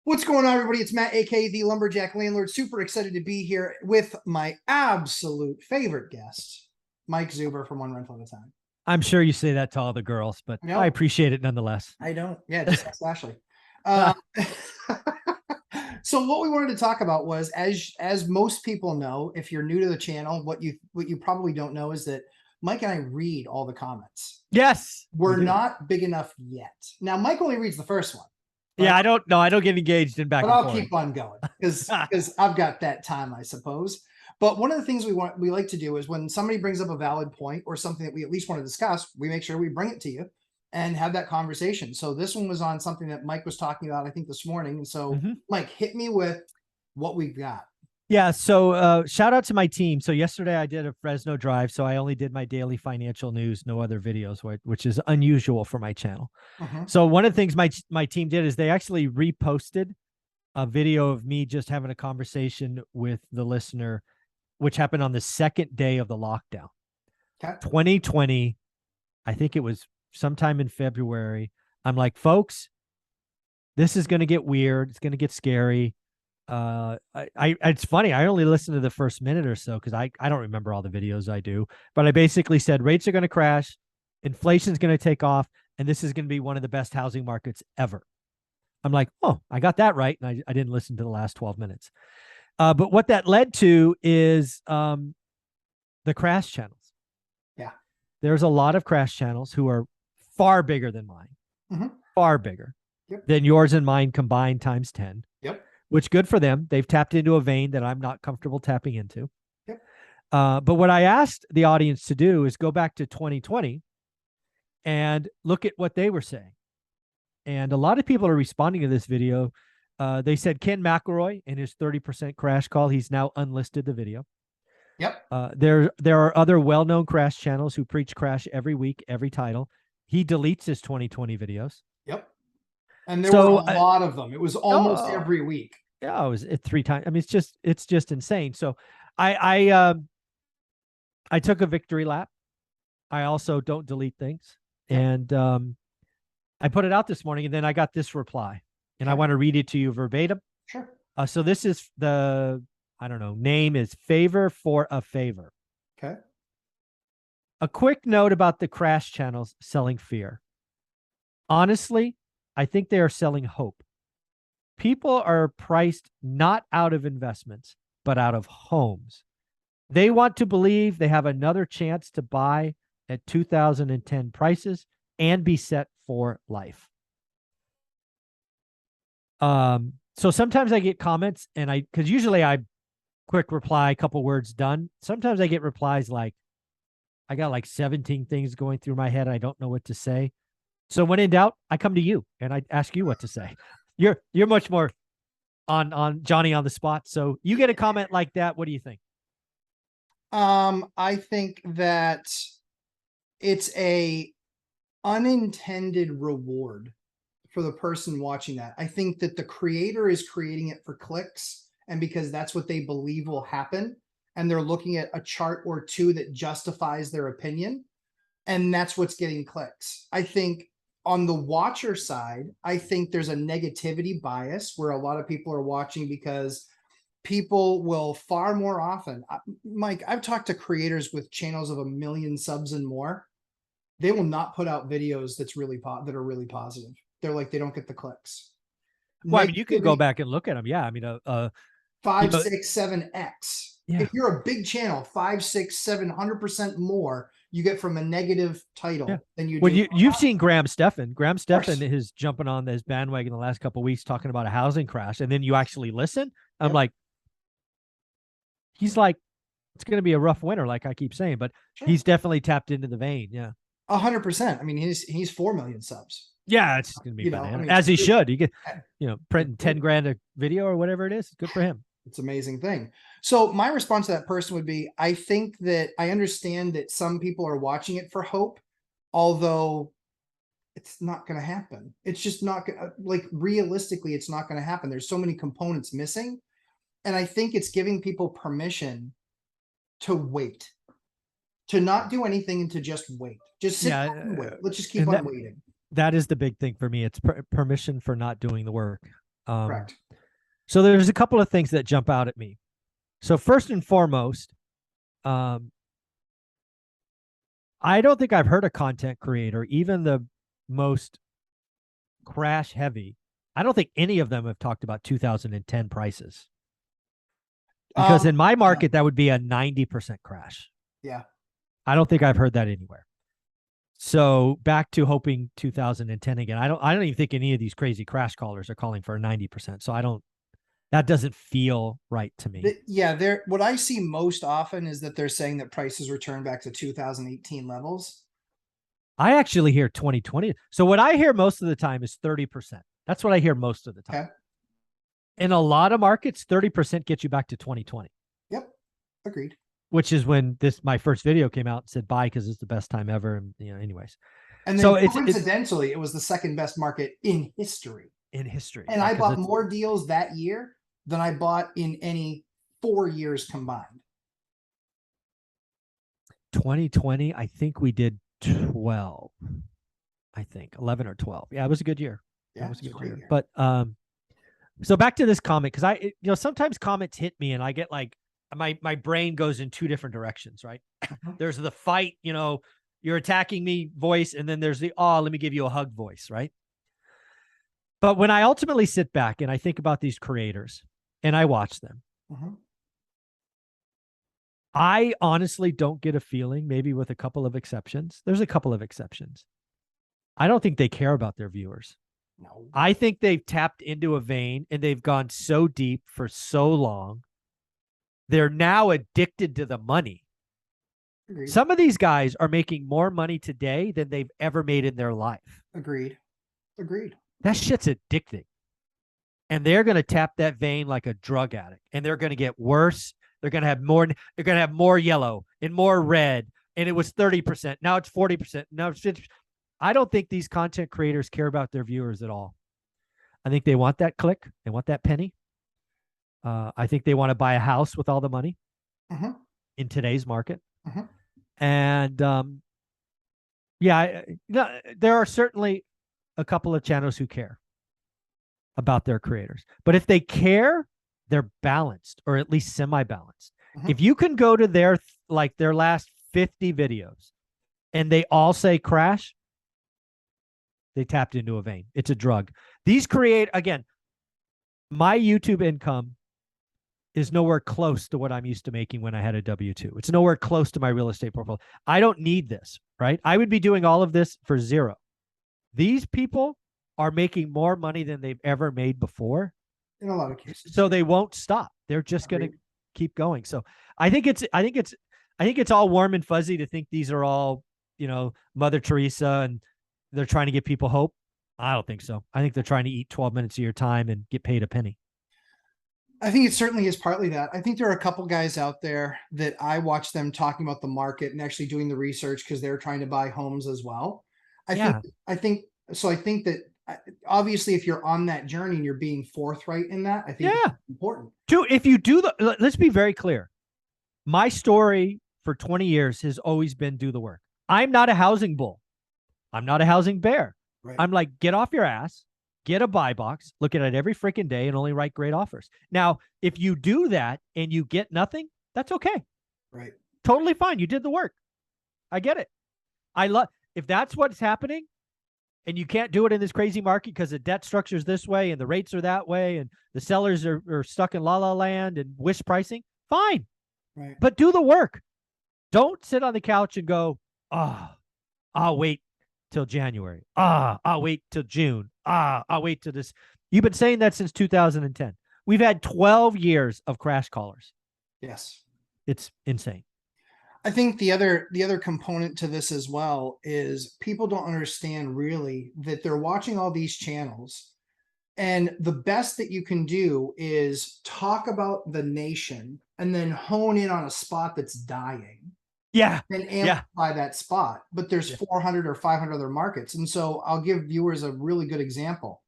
What's going on, everybody? It's Matt, aka the Lumberjack Landlord. Super excited to be here with my absolute favorite guest, Mike Zuber from One Rental at a Time. I'm sure you say that to all the girls, but No, I appreciate it nonetheless. I don't. Yeah, just ask Ashley. So what we wanted to talk about was, as most people know, if you're new to the channel, what you probably don't know is that Mike and I read all the comments. Yes, We're not big enough yet. Now, Mike only reads the first one. Yeah, I don't know. I don't get engaged in back and But forth. I'll keep on going because I've got that time, I suppose. But one of the things we like to do is when somebody brings up a valid point or something that we at least want to discuss, we make sure we bring it to you and have that conversation. So this one was on something that Mike was talking about, I think, this morning. And so, Mike, hit me with what we've got. Yeah. So shout out to my team. So yesterday I did a Fresno drive. So I only did my daily financial news, no other videos, which is unusual for my channel. So one of the things my team did is they actually reposted a video of me just having a conversation with the listener, which happened on the second day of the lockdown. 2020, I think it was sometime in February. I'm like, folks, this is going to get weird. It's going to get scary. It's funny. I only listened to the first minute or so because I don't remember all the videos I do, but I basically said rates are going to crash, inflation's going to take off, and this is going to be one of the best housing markets ever. I'm like, oh, I got that right, and I didn't listen to the last 12 minutes. But what that led to is the crash channels. Yeah, there's a lot of crash channels who are far bigger than mine, far bigger than yours and mine combined times 10. Which good for them. They've tapped into a vein that I'm not comfortable tapping into. But what I asked the audience to do is go back to 2020 and look at what they were saying. And a lot of people are responding to this video. They said Ken McElroy in his 30% crash call, he's now unlisted the video. There are other well-known crash channels who preach crash every week, every title. He deletes his 2020 videos. And there were a lot of them. It was almost every week. Yeah, it was 3 times. I mean, it's just insane. So I took a victory lap. I also don't delete things. And I put it out this morning, and then I got this reply. And I want to read it to you verbatim. Sure. So this is name is Favor for a Favor. Okay. A quick note about the crash channels selling fear. Honestly, I think they are selling hope. People are priced not out of investments, but out of homes. They want to believe they have another chance to buy at 2010 prices and be set for life. So sometimes I get comments because usually I quick reply, a couple words done. Sometimes I get replies like, I got like 17 things going through my head. I don't know what to say. So when in doubt, I come to you and I ask you what to say. You're much more on Johnny on the spot. So you get a comment like that. What do you think? I think that it's a unintended reward for the person watching that. I think that the creator is creating it for clicks, and because that's what they believe will happen, and they're looking at a chart or two that justifies their opinion, and that's what's getting clicks. I think on the watcher side, I think there's a negativity bias where a lot of people are watching because people will far more often. Mike, I've talked to creators with channels of 1 million subs and more. They will not put out videos that are really positive. They're like, they don't get the clicks. Well, I mean, you can go back and look at them. Yeah, I mean, 5, 6, 7x. Yeah. If you're a big channel, 5, 6, 700% more you get from a negative title than you do. Well, you've seen Graham Stephan. Graham Stephan is jumping on this bandwagon the last couple of weeks talking about a housing crash, and then you actually listen. I'm like, he's like, it's going to be a rough winter, like I keep saying, but he's definitely tapped into the vein. Yeah, 100%. I mean, he's 4 million subs. Yeah, it's going to be as he should. You get, printing 10 grand a video or whatever it is. Good for him. It's an amazing thing. So my response to that person would be, I think that I understand that some people are watching it for hope, although it's not going to happen. It's just not like realistically, it's not going to happen. There's so many components missing. And I think it's giving people permission to wait, to not do anything and to just wait. Just sit back and wait. Let's just keep on waiting. That is the big thing for me. It's permission for not doing the work. Correct. So there's a couple of things that jump out at me. So first and foremost, I don't think I've heard a content creator, even the most crash heavy. I don't think any of them have talked about 2010 prices. Because in my market, that would be a 90% crash. Yeah. I don't think I've heard that anywhere. So back to hoping 2010 again. I don't even think any of these crazy crash callers are calling for a 90%. So that doesn't feel right to me. What I see most often is that they're saying that prices return back to 2018 levels. I actually hear 2020. So what I hear most of the time is 30%. That's what I hear most of the time. Okay. In a lot of markets, 30% gets you back to 2020. Yep. Agreed. Which is when my first video came out and said buy because it's the best time ever. And anyways. And then so coincidentally, it was the second best market in history. And I bought more deals that year than I bought in any 4 years combined. 2020, I think we did 12. I think 11 or 12. Yeah, it was a good year. Yeah, it was a good year. But so back to this comment, because sometimes comments hit me and I get like my brain goes in two different directions, right? There's the fight, you're attacking me voice, and then there's the let me give you a hug voice, right? But when I ultimately sit back and I think about these creators and I watch them, I honestly don't get a feeling, maybe with a couple of exceptions. There's a couple of exceptions. I don't think they care about their viewers. No. I think they've tapped into a vein and they've gone so deep for so long. They're now addicted to the money. Agreed. Some of these guys are making more money today than they've ever made in their life. Agreed. That shit's addicting. And they're going to tap that vein like a drug addict. And they're going to get worse. They're going to have more yellow and more red. And it was 30%. Now it's 40%. Now it's 50%. I don't think these content creators care about their viewers at all. I think they want that click. They want that penny. I think they want to buy a house with all the money in today's market. And there are certainly a couple of channels who care about their creators. But if they care, they're balanced, or at least semi-balanced. If you can go to their last 50 videos and they all say crash, they tapped into a vein. It's a drug. Again, my YouTube income is nowhere close to what I'm used to making when I had a W-2. It's nowhere close to my real estate portfolio. I don't need this, right? I would be doing all of this for zero. These people are making more money than they've ever made before. In a lot of cases. So they won't stop. They're just going to keep going. So I think it's all warm and fuzzy to think these are all, Mother Teresa and they're trying to give people hope. I don't think so. I think they're trying to eat 12 minutes of your time and get paid a penny. I think it certainly is partly that. I think there are a couple guys out there that I watch them talking about the market and actually doing the research because they're trying to buy homes as well. I think that obviously if you're on that journey and you're being forthright in that, I think it's important. If you do let's be very clear. My story for 20 years has always been do the work. I'm not a housing bull. I'm not a housing bear. Right. I'm like, get off your ass, get a buy box, look at it every freaking day and only write great offers. Now, if you do that and you get nothing, that's okay. Right. Totally fine. You did the work. I get it. If that's what's happening and you can't do it in this crazy market because the debt structure is this way and the rates are that way and the sellers are stuck in la la land and wish pricing, fine. Right. But do the work. Don't sit on the couch and go, I'll wait till January. I'll wait till June. I'll wait till this. You've been saying that since 2010. We've had 12 years of crash callers. Yes. It's insane. I think the other component to this as well is people don't understand really that they're watching all these channels, and the best that you can do is talk about the nation and then hone in on a spot that's dying. Yeah. And amplify that spot. But there's 400 or 500 other markets. And so I'll give viewers a really good example.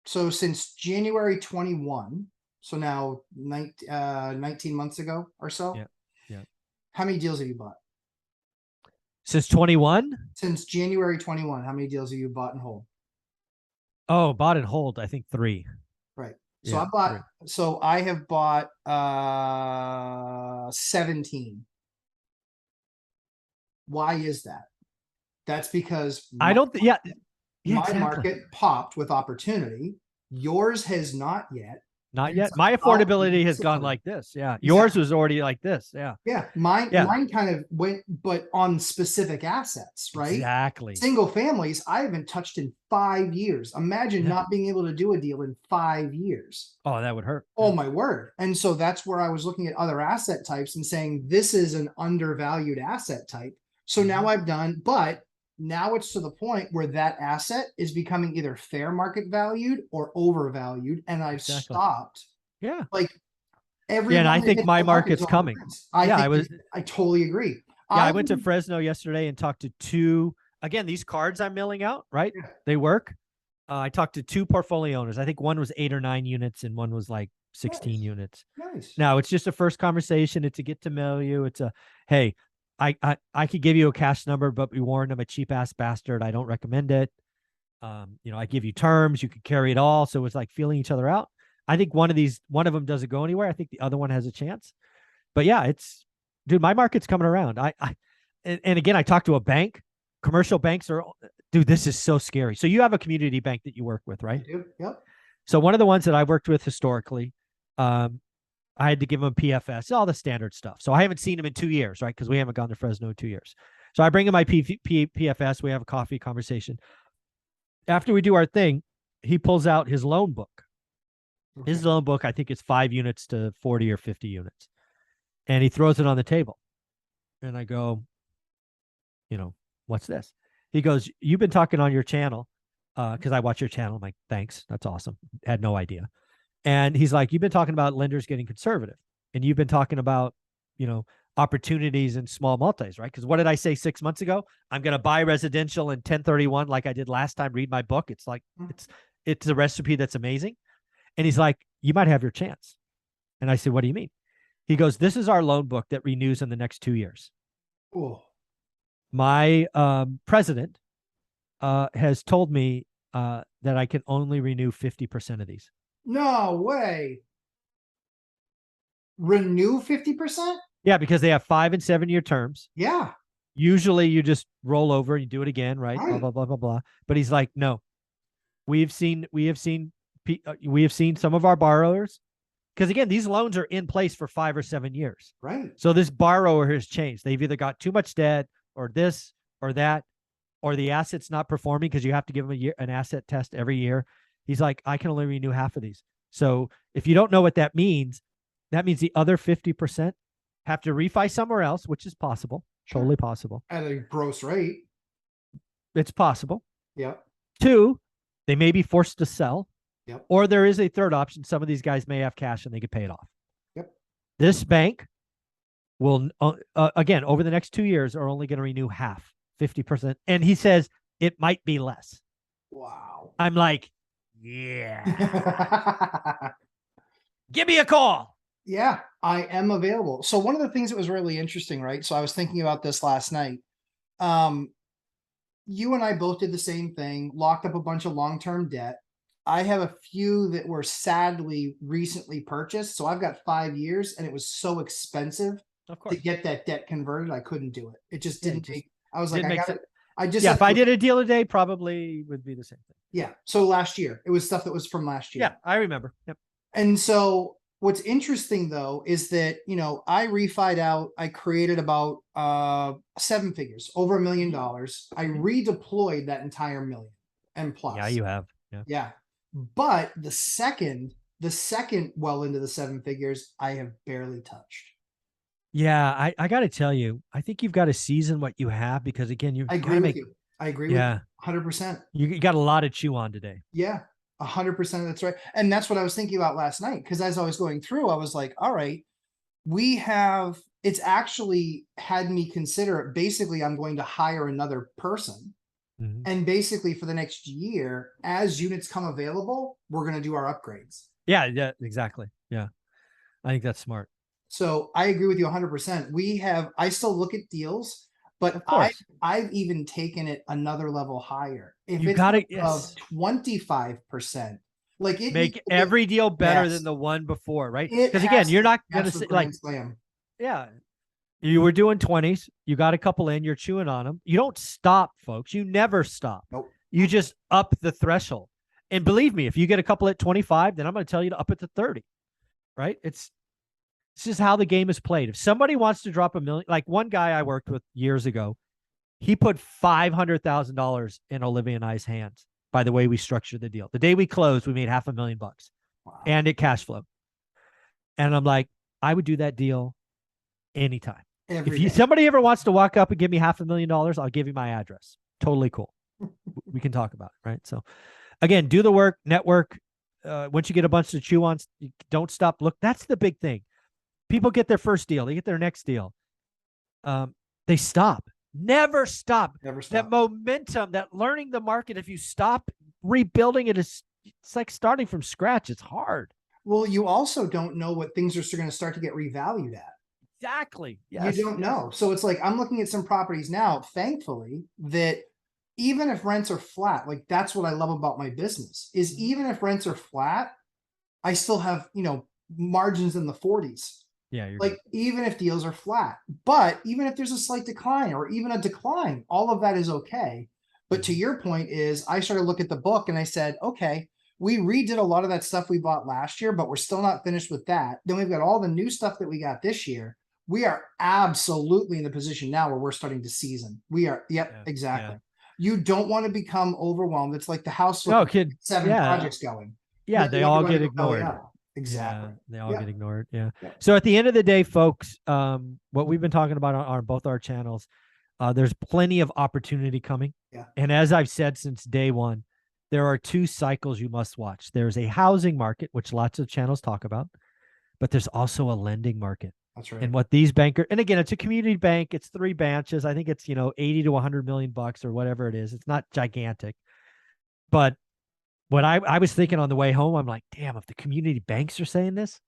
Since January 21, so now 19 months ago or so. Yeah. How many deals have you bought? Since 21? Since January 21, how many deals have you bought and hold? Oh, bought and hold, I think 3. Right. So Yeah, 3. I have bought 17. Why is that? That's because I don't yeah, yeah, my exactly. market popped with opportunity. Yours has not yet. Not And yet. so My I'll affordability has gone discipline. like this. Yeah. Yours Exactly. was already like this. Yeah. Yeah, Yeah. mine kind of went, but on specific assets, right? Exactly. Single families, I haven't touched in 5 years. Imagine Yeah. not being able to do a deal in 5 years. Oh, that would hurt. Oh my word. And so that's where I was looking at other asset types and saying, this is an undervalued asset type. So now I've done, but now it's to the point where that asset is becoming either fair market valued or overvalued. And I've Exactly. stopped. Yeah. Like Yeah. And everyone I that think hits my the mark is market's on the coming. rinse. I Yeah. think I totally agree. I went to Fresno yesterday and talked to 2. Again, these cards I'm milling out, right? Yeah. They work. I talked to 2 portfolio owners. I think one was 8 or 9 units and one was like 16 units. Nice. Now it's just a first conversation. It's a get to know you. It's a, hey, I could give you a cash number, but be warned, I'm a cheap ass bastard. I don't recommend it. I give you terms, you could carry it all. So it's like feeling each other out. I think one of them doesn't go anywhere. I think the other one has a chance. But yeah, dude, my market's coming around. And again, I talked to a bank. Commercial banks are, dude, this is so scary. So you have a community bank that you work with, right? I do. Yep. So one of the ones that I've worked with historically, I had to give them PFS, all the standard stuff. So I haven't seen him in 2 years, right? Because we haven't gone to Fresno in 2 years. So I bring him my PFS. We have a coffee conversation. After we do our thing, he pulls out his loan book. Okay. His loan book, I think, is 5 units to 40 or 50 units. And he throws it on the table. And I go, what's this? He goes, you've been talking on your channel, because I watch your channel. I'm like, thanks. That's awesome. Had no idea. And he's like, you've been talking about lenders getting conservative. And you've been talking about, opportunities in small multis, right? Because what did I say 6 months ago? I'm going to buy residential in 1031 like I did last time, read my book. It's like, it's a recipe that's amazing. And he's like, you might have your chance. And I said, what do you mean? He goes, this is our loan book that renews in the next 2 years. Oh. My president has told me that I can only renew 50% of these. No way. Renew 50%? Yeah, because they have 5 and 7 year terms. Yeah. Usually you just roll over and you do it again, right? Blah, blah, blah, blah, blah. But he's like, no, we have seen some of our borrowers, because again, these loans are in place for 5 or 7 years. Right. So this borrower has changed. They've either got too much debt or this or that, or the asset's not performing because you have to give them an asset test every year. He's like, I can only renew half of these. So if you don't know what that means the other 50% have to refi somewhere else, which is possible. Sure. Totally possible. At a gross rate. It's possible. Yep. 2, they may be forced to sell. Yep. Or there is a third option. Some of these guys may have cash and they could pay it off. Yep. This bank will, again, over the next 2 years, are only going to renew half, 50%. And he says it might be less. Wow. I'm like, yeah. Give me a call. Yeah, I am available. So one of the things that was really interesting, right? So I was thinking about this last night. You and I both did the same thing, locked up a bunch of long-term debt. I have a few that were sadly recently purchased. So I've got 5 years, and it was so expensive to get that debt converted. I couldn't do it. It just didn't make, I was like, if I did a deal a day, probably would be the same thing. Yeah. So last year, it was stuff that was from last year. Yeah, I remember. Yep. And so what's interesting though, is that, I refied out, I created about 7 figures, over $1 million. I redeployed that entire million and plus. Yeah, you have. Yeah. But the second well into the 7 figures, I have barely touched. Yeah, I got to tell you, I think you've got to season what you have, because again, I agree with you. I agree with you 100%. You got a lot of chew on today. Yeah, 100%. That's right. And that's what I was thinking about last night, because as I was going through, I was like, all right, it's actually had me consider, basically, I'm going to hire another person. Mm-hmm. And basically for the next year, as units come available, we're going to do our upgrades. Yeah, exactly. Yeah. I think that's smart. So I agree with you 100%. I still look at deals. But Of course. I've even taken it another level higher. If You it's gotta, of yes. 25%, like it Make needs to be- every deal better yes, than the one before, right? it Because again, has you're to not be gonna absolute say like, grand slam. yeah, you were doing 20s, you got a couple in, you're chewing on them. You don't stop, folks. You never stop. Nope. You just up the threshold. And believe me, if you get a couple at 25, then I'm going to tell you to up it to 30. Right? It's just how the game is played. If somebody wants to drop $1 million, like one guy I worked with years ago, he put $500,000 in Olivia and I's hands by the way we structured the deal. The day we closed, we made $500,000 Wow. and it cash flowed. And I'm like, I would do that deal anytime. If somebody ever wants to walk up and give me $500,000, I'll give you my address. Totally cool. We can talk about it, right? So again, do the work, network. Once you get a bunch to chew on, don't stop. Look, that's the big thing. People get their first deal, they get their next deal. They stop. Never stop. Never stop. That momentum, that learning the market, if you stop rebuilding it, it's like starting from scratch. It's hard. Well, you also don't know what things are going to start to get revalued at. Exactly. Yes, you don't know. So it's like, I'm looking at some properties now, thankfully, that even if rents are flat, like that's what I love about my business is even if rents are flat, I still have, margins in the 40s. Yeah. Like good. Even if deals are flat, but even if there's a slight decline or even a decline, all of that is okay. But to your point is I started to look at the book and I said, okay, we redid a lot of that stuff we bought last year, but we're still not finished with that. Then we've got all the new stuff that we got this year. We are absolutely in the position now where we're starting to season. We are. Yep, yeah, exactly. Yeah. You don't want to become overwhelmed. It's like the house with 7 projects going. Yeah, they all get ignored. Exactly. Yeah, they all get ignored. Yeah. So at the end of the day, folks, what we've been talking about on both our channels, there's plenty of opportunity coming. Yeah. And as I've said since day one, there are 2 cycles you must watch. There's a housing market, which lots of channels talk about, but there's also a lending market. That's right. And what these bankers, and again, it's a community bank. It's 3 branches. I think it's, 80 to 100 million bucks or whatever it is. It's not gigantic. But what I was thinking on the way home, I'm like, damn, if the community banks are saying this,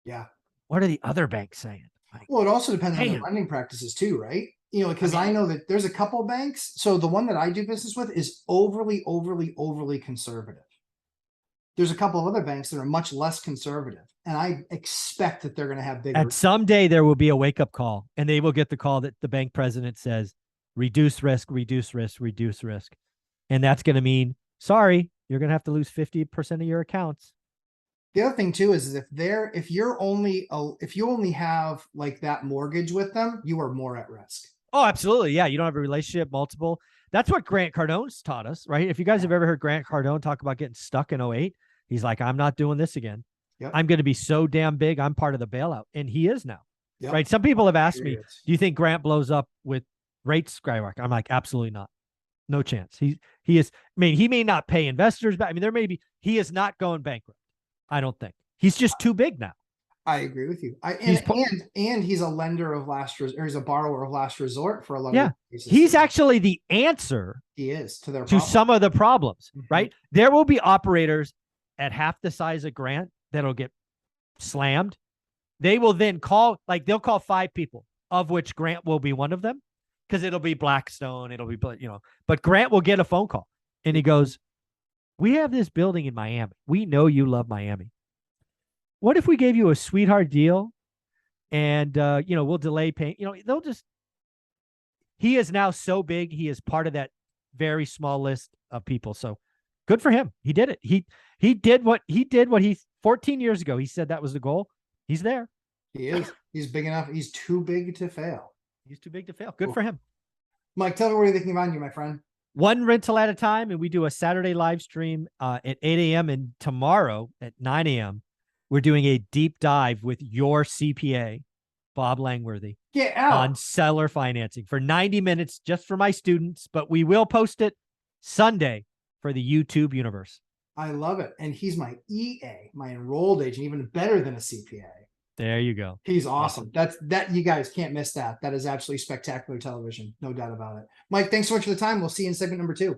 yeah, what are the other banks saying? Like, well, it also depends on their lending practices too, right? Because I know that there's a couple banks. So the one that I do business with is overly conservative. There's a couple of other banks that are much less conservative. And I expect that they're going to have bigger. At some day, there will be a wake-up call, and they will get the call that the bank president says, reduce risk, reduce risk, reduce risk. And that's going to mean, sorry, you're going to have to lose 50% of your accounts. The other thing too is if you only have like that mortgage with them, you are more at risk. Oh, absolutely. Yeah. You don't have a relationship, multiple. That's what Grant Cardone's taught us, right? If you guys have ever heard Grant Cardone talk about getting stuck in 08, he's like, I'm not doing this again. Yep. I'm going to be so damn big. I'm part of the bailout. And he is now, right? Some people have asked me, do you think Grant blows up with rates skyrocket? I'm like, absolutely not. No chance. He is, I mean, he may not pay investors back. I mean, there may be, he is not going bankrupt. I don't think. He's just too big now. I agree with you. And he's a lender of last resort, or he's a borrower of last resort for a lot of cases. He's actually the answer. He is to some of the problems, right? There will be operators at half the size of Grant that'll get slammed. They will then call, they'll call 5 people, of which Grant will be one of them, because it'll be Blackstone, it'll be, but Grant will get a phone call and he goes, we have this building in Miami. We know you love Miami. What if we gave you a sweetheart deal and, we'll delay paying, he is now so big. He is part of that very small list of people. So good for him. He did it. He did what he 14 years ago, he said that was the goal. He's there. He is. He's big enough. He's too big to fail. He's too big to fail. Good for him. Mike, tell me what you're thinking about you, my friend. One rental at a time, and we do a Saturday live stream at 8 a.m. and tomorrow at 9 a.m. we're doing a deep dive with your CPA, Bob Langworthy, on seller financing for 90 minutes just for my students, but we will post it Sunday for the YouTube universe. I love it. And he's my EA, my enrolled agent, even better than a CPA. There you go. He's awesome. That you guys can't miss that. That is absolutely spectacular television. No doubt about it. Mike, thanks so much for the time. We'll see you in segment number 2.